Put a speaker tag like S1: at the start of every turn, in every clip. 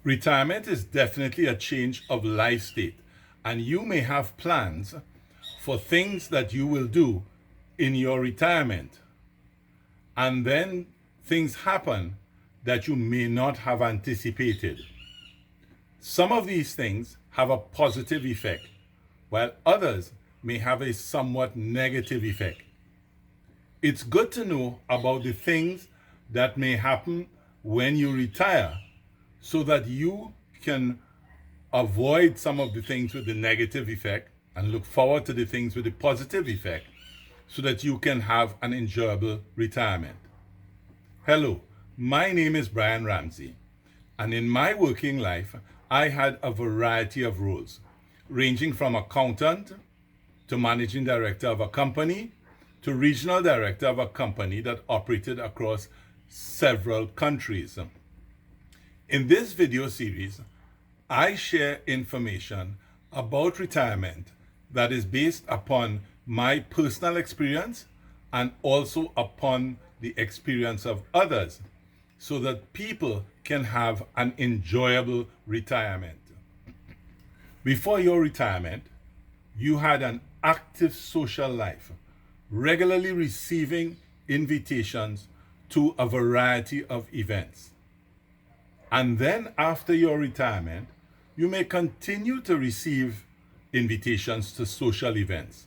S1: Retirement is definitely a change of life state, and you may have plans for things that you will do in your retirement, and then things happen that you may not have anticipated. Some of these things have a positive effect, while others may have a somewhat negative effect. It's good to know about the things that may happen when you retire so that you can avoid some of the things with the negative effect and look forward to the things with the positive effect so that you can have an enjoyable retirement. Hello, my name is Brian Ramsey, and in my working life, I had a variety of roles, ranging from accountant to managing director of a company to regional director of a company that operated across several countries. In this video series, I share information about retirement that is based upon my personal experience and also upon the experience of others so that people can have an enjoyable retirement. Before your retirement, you had an active social life, regularly receiving invitations to a variety of events. And then after your retirement, you may continue to receive invitations to social events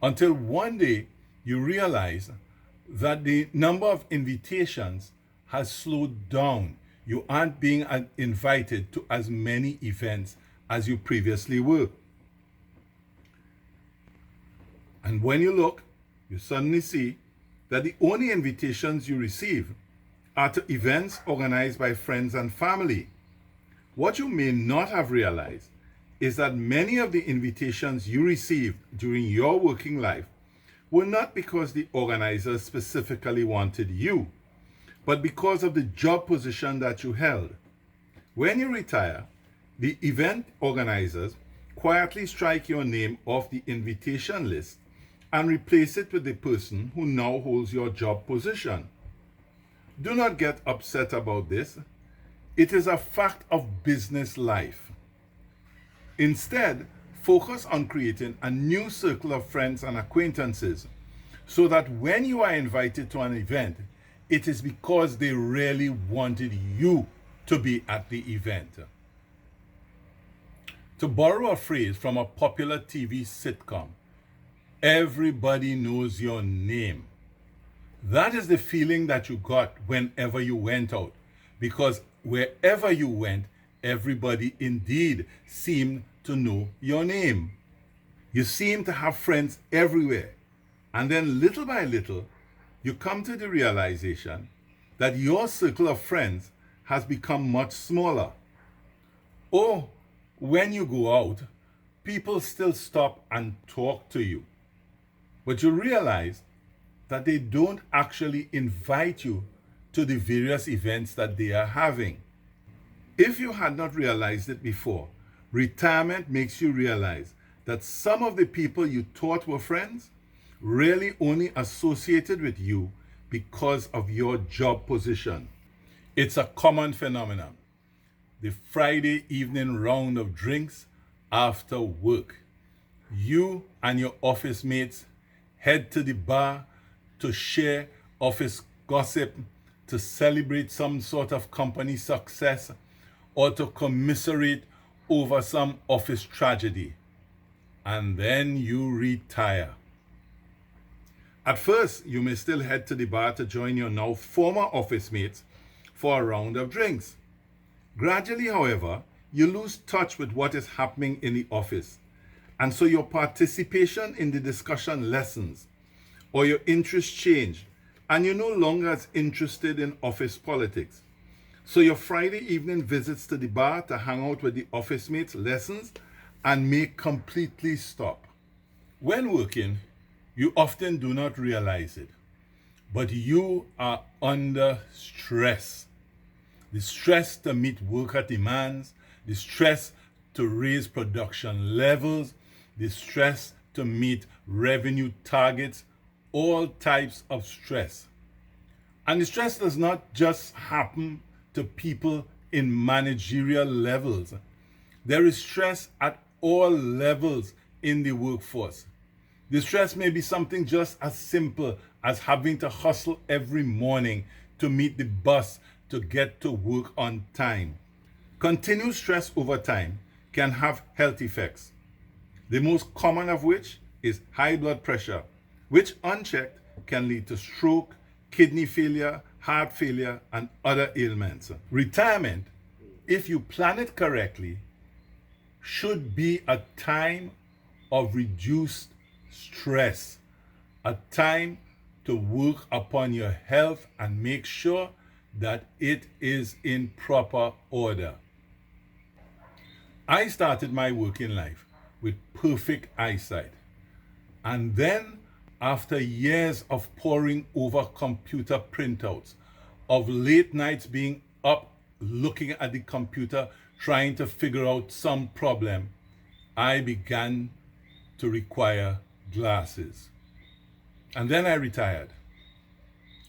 S1: until one day you realize that the number of invitations has slowed down. You aren't being invited to as many events as you previously were. And when you look, you suddenly see that the only invitations you receive are to events organized by friends and family. What you may not have realized is that many of the invitations you received during your working life were not because the organizers specifically wanted you, but because of the job position that you held. When you retire, the event organizers quietly strike your name off the invitation list and replace it with the person who now holds your job position. Do not get upset about this. It is a fact of business life. Instead, focus on creating a new circle of friends and acquaintances so that when you are invited to an event, it is because they really wanted you to be at the event. To borrow a phrase from a popular TV sitcom, everybody knows your name. That is the feeling that you got whenever you went out, because wherever you went, everybody indeed seemed to know your name. You seem to have friends everywhere. And then little by little, you come to the realization that your circle of friends has become much smaller. Or when you go out, people still stop and talk to you. But you realize that they don't actually invite you to the various events that they are having. If you had not realized it before, retirement makes you realize that some of the people you thought were friends really only associated with you because of your job position. It's a common phenomenon. The Friday evening round of drinks after work. You and your office mates head to the bar to share office gossip, to celebrate some sort of company success, or to commiserate over some office tragedy. And then you retire. At first, you may still head to the bar to join your now former office mates for a round of drinks. Gradually, however, you lose touch with what is happening in the office, and so your participation in the discussion lessens, or your interests change, and you're no longer as interested in office politics. So your Friday evening visits to the bar to hang out with the office mates lessens and may completely stop. When working, you often do not realize it, but you are under stress. The stress to meet worker demands, the stress to raise production levels, the stress to meet revenue targets, all types of stress. And the stress does not just happen to people in managerial levels. There is stress at all levels in the workforce. The stress may be something just as simple as having to hustle every morning to meet the bus to get to work on time. Continued stress over time can have health effects, the most common of which is high blood pressure, which unchecked can lead to stroke, kidney failure, heart failure, and other ailments. Retirement, if you plan it correctly, should be a time of reduced stress, a time to work upon your health and make sure that it is in proper order. I started my working life with perfect eyesight. And then, after years of poring over computer printouts, of late nights being up looking at the computer trying to figure out some problem, I began to require glasses. And then I retired.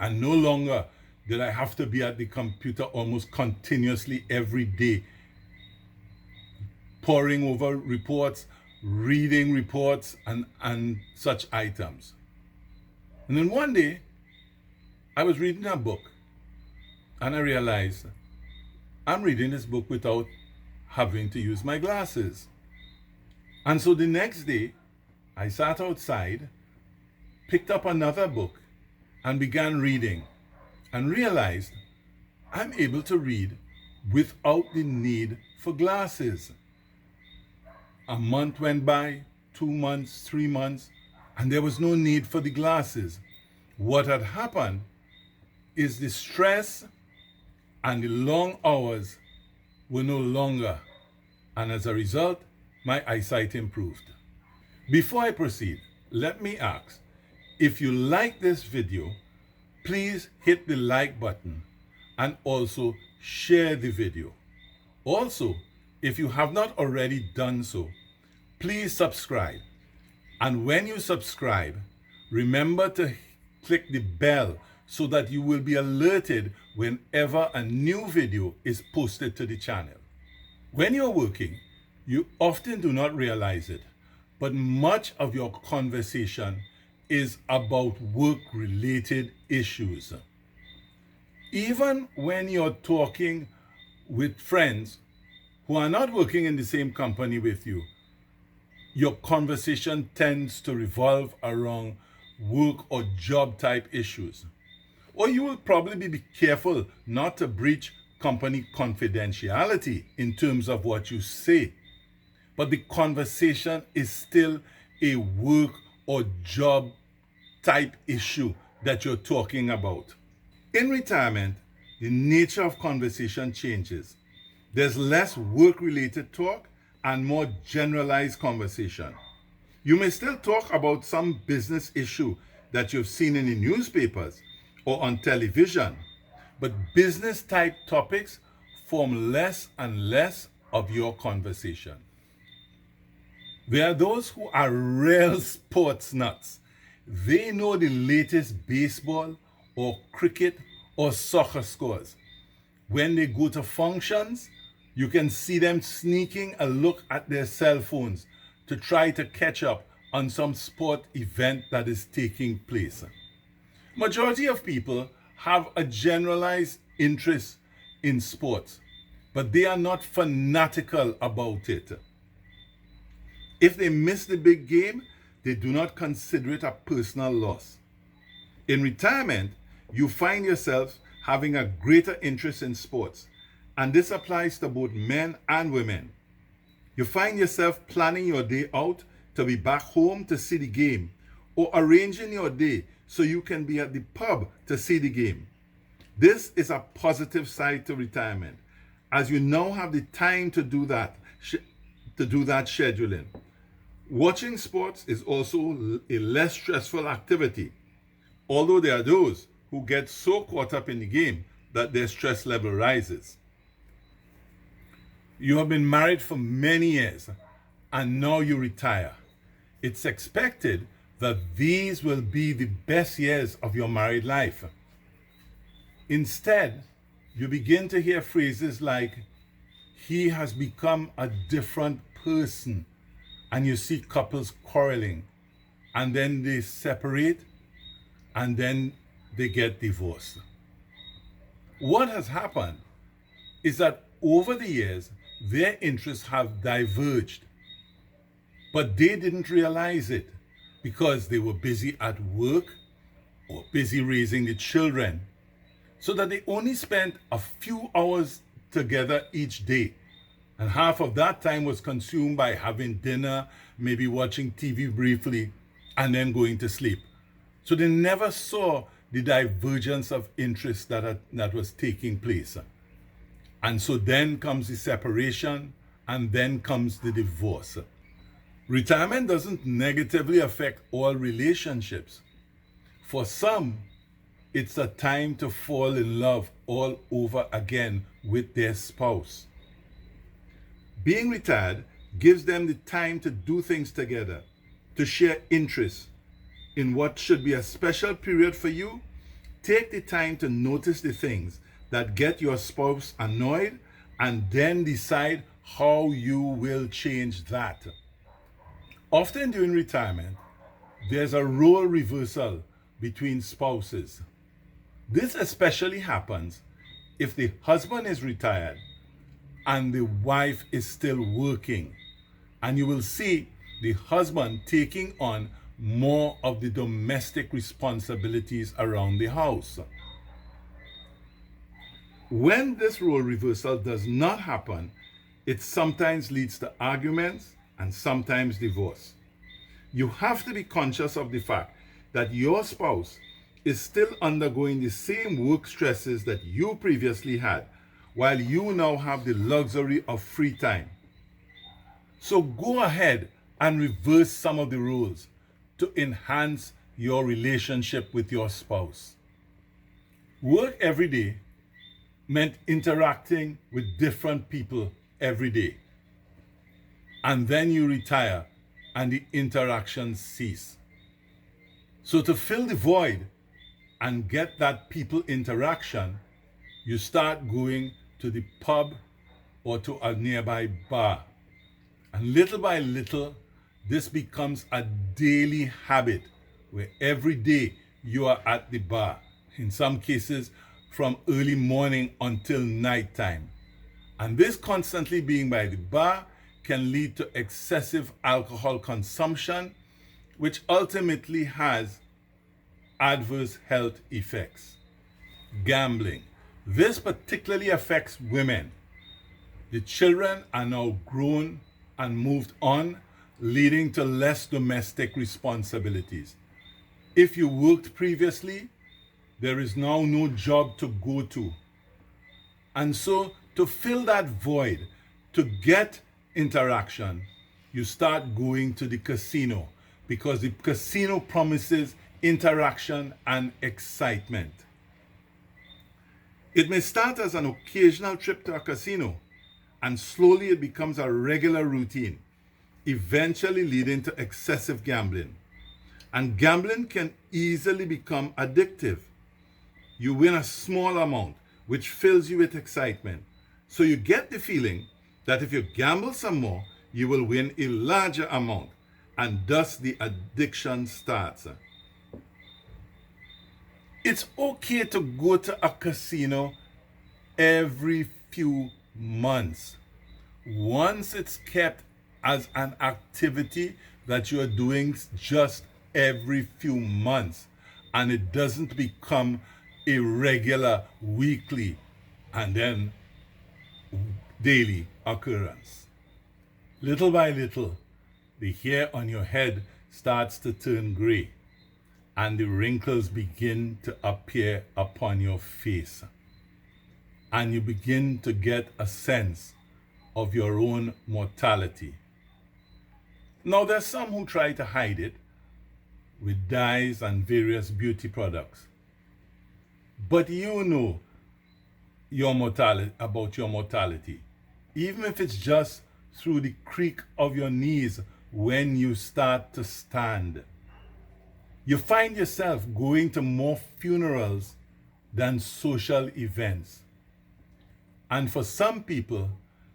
S1: And no longer did I have to be at the computer almost continuously every day, poring over reports, reading reports, and such items. And then one day, I was reading a book, and I realized I'm reading this book without having to use my glasses. And so the next day, I sat outside, picked up another book, and began reading, and realized I'm able to read without the need for glasses. A month went by, 2 months, 3 months, and there was no need for the glasses. What had happened is the stress and the long hours were no longer, and as a result, my eyesight improved. Before I proceed, let me ask, if you like this video, please hit the like button and also share the video. Also, if you have not already done so, please subscribe. And when you subscribe, remember to click the bell so that you will be alerted whenever a new video is posted to the channel. When you're working, you often do not realize it, but much of your conversation is about work-related issues. Even when you're talking with friends who are not working in the same company with you, your conversation tends to revolve around work or job type issues. Or you will probably be careful not to breach company confidentiality in terms of what you say. But the conversation is still a work or job type issue that you're talking about. In retirement, the nature of conversation changes. There's less work-related talk and more generalized conversation. You may still talk about some business issue that you've seen in the newspapers or on television, but business-type topics form less and less of your conversation. There are those who are real sports nuts. They know the latest baseball or cricket or soccer scores. When they go to functions, you can see them sneaking a look at their cell phones to try to catch up on some sport event that is taking place. Majority of people have a generalized interest in sports, but they are not fanatical about it. If they miss the big game, they do not consider it a personal loss. In retirement, you find yourself having a greater interest in sports, and this applies to both men and women. You find yourself planning your day out to be back home to see the game, or arranging your day so you can be at the pub to see the game. This is a positive side to retirement, as you now have the time to do that scheduling. Watching sports is also a less stressful activity, although there are those who get so caught up in the game that their stress level rises. You have been married for many years and now you retire. It's expected that these will be the best years of your married life. Instead, you begin to hear phrases like, he has become a different person. And you see couples quarreling, and then they separate, and then they get divorced. What has happened is that over the years, their interests have diverged, but they didn't realize it because they were busy at work or busy raising the children, so that they only spent a few hours together each day. And half of that time was consumed by having dinner, maybe watching TV briefly, and then going to sleep. So they never saw the divergence of interest that was taking place. And so then comes the separation, and then comes the divorce. Retirement doesn't negatively affect all relationships. For some, it's a time to fall in love all over again with their spouse. Being retired gives them the time to do things together, to share interests. In what should be a special period for you, take the time to notice the things that get your spouse annoyed, and then decide how you will change that. Often during retirement, there's a role reversal between spouses. This especially happens if the husband is retired and the wife is still working. And you will see the husband taking on more of the domestic responsibilities around the house. When this role reversal does not happen, it sometimes leads to arguments and sometimes divorce. You have to be conscious of the fact that your spouse is still undergoing the same work stresses that you previously had, while you now have the luxury of free time. So go ahead and reverse some of the roles to enhance your relationship with your spouse. Work every day meant interacting with different people every day. And then you retire and the interactions cease. So to fill the void and get that people interaction, you start going to the pub or to a nearby bar. And little by little, this becomes a daily habit where every day you are at the bar. In some cases, from early morning until nighttime. And this constantly being by the bar can lead to excessive alcohol consumption, which ultimately has adverse health effects. Gambling. This particularly affects women. The children are now grown and moved on, leading to less domestic responsibilities. If you worked previously, there is now no job to go to. And so to fill that void, to get interaction, you start going to the casino, because the casino promises interaction and excitement. It may start as an occasional trip to a casino, and slowly it becomes a regular routine, eventually leading to excessive gambling. And gambling can easily become addictive. You win a small amount, which fills you with excitement. So you get the feeling that if you gamble some more, you will win a larger amount, and thus the addiction starts. It's okay to go to a casino every few months. Once it's kept as an activity that you are doing just every few months, and it doesn't become a regular weekly and then daily occurrence. Little by little, the hair on your head starts to turn gray, and the wrinkles begin to appear upon your face. And you begin to get a sense of your own mortality. Now, there's some who try to hide it with dyes and various beauty products. But you know about your mortality, even if it's just through the creak of your knees when you start to stand. You find yourself going to more funerals than social events. And for some people,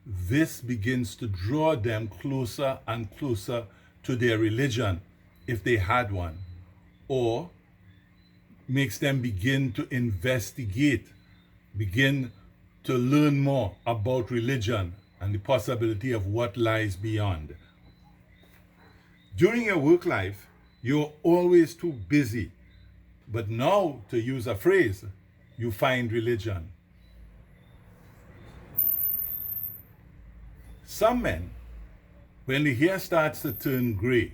S1: this begins to draw them closer and closer to their religion, if they had one, or makes them begin to investigate, begin to learn more about religion and the possibility of what lies beyond. During your work life, you're always too busy. But now, to use a phrase, you find religion. Some men, when the hair starts to turn gray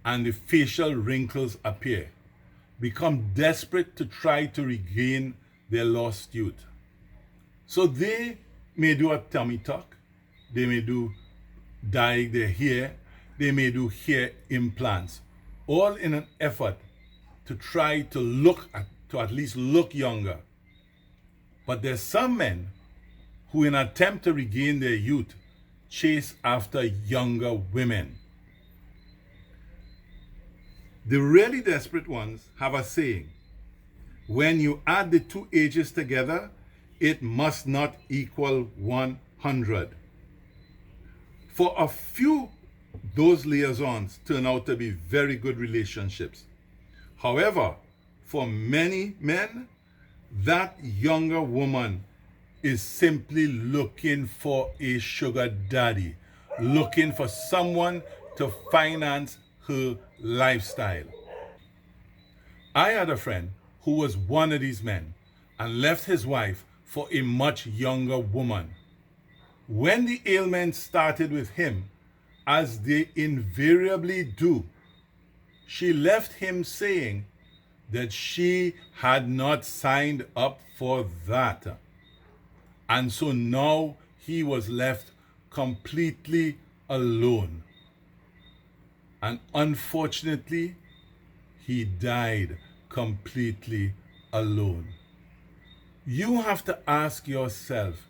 S1: and the facial wrinkles appear, become desperate to try to regain their lost youth. So they may do a tummy tuck, they may do dye their hair, they may do hair implants, all in an effort to try to at least look younger. But there's some men who, in an attempt to regain their youth, chase after younger women. The really desperate ones have a saying: when you add the two ages together, it must not equal 100. For a few, those liaisons turn out to be very good relationships. However, for many men, that younger woman is simply looking for a sugar daddy, looking for someone to finance her lifestyle. I had a friend who was one of these men and left his wife for a much younger woman. When the ailments started with him, as they invariably do, she left him saying that she had not signed up for that. And so now he was left completely alone. And unfortunately, he died completely alone. You have to ask yourself,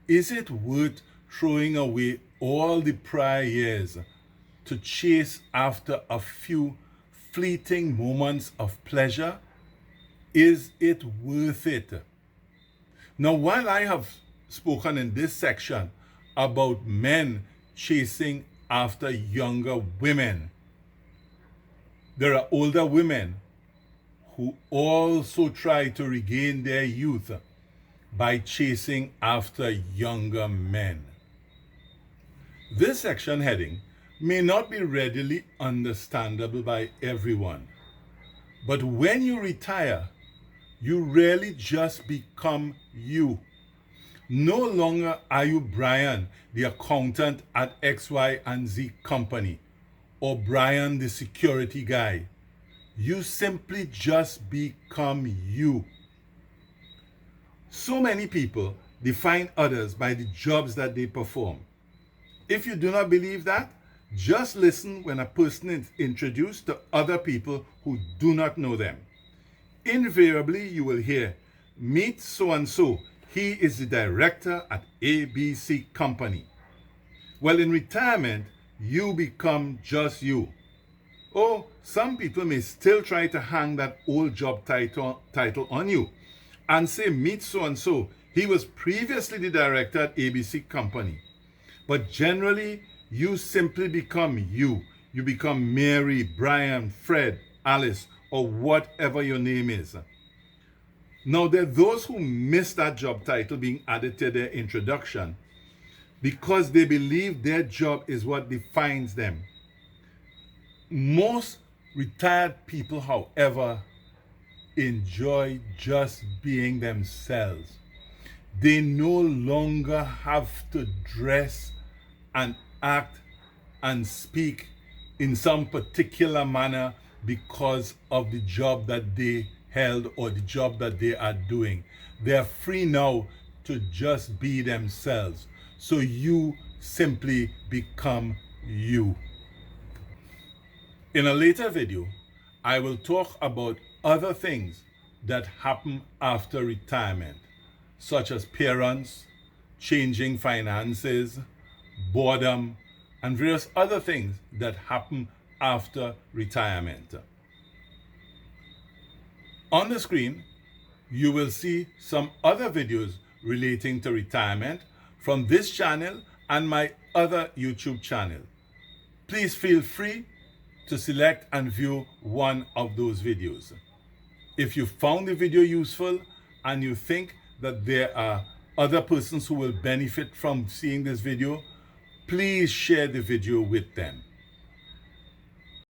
S1: is it worth throwing away all the prior years to chase after a few fleeting moments of pleasure? Is it worth it? Now, while I have spoken in this section about men chasing after younger women, there are older women who also try to regain their youth by chasing after younger men. This section heading may not be readily understandable by everyone, but when you retire, you really just become you. No longer are you Brian, the accountant at X, Y, and Z company, or Brian, the security guy. You simply just become you. So many people define others by the jobs that they perform. If you do not believe that, just listen when a person is introduced to other people who do not know them. Invariably, you will hear, "Meet so-and-so. He is the director at ABC company." Well, in retirement, you become just you. Oh, some people may still try to hang that old job title on you and say, "Meet so-and-so. He was previously the director at ABC company." But generally, you simply become you. You become Mary, Brian, Fred, Alice, or whatever your name is. Now, there are those who miss that job title being added to their introduction because they believe their job is what defines them. Most retired people, however, enjoy just being themselves. They no longer have to dress and act and speak in some particular manner because of the job that they held or the job that they are doing. They are free now to just be themselves. So you simply become you. In a later video, I will talk about other things that happen after retirement, such as parents, changing finances, boredom, and various other things that happen after retirement. On the screen, you will see some other videos relating to retirement from this channel and my other YouTube channel. Please feel free to select and view one of those videos. If you found the video useful and you think that there are other persons who will benefit from seeing this video, please share the video with them.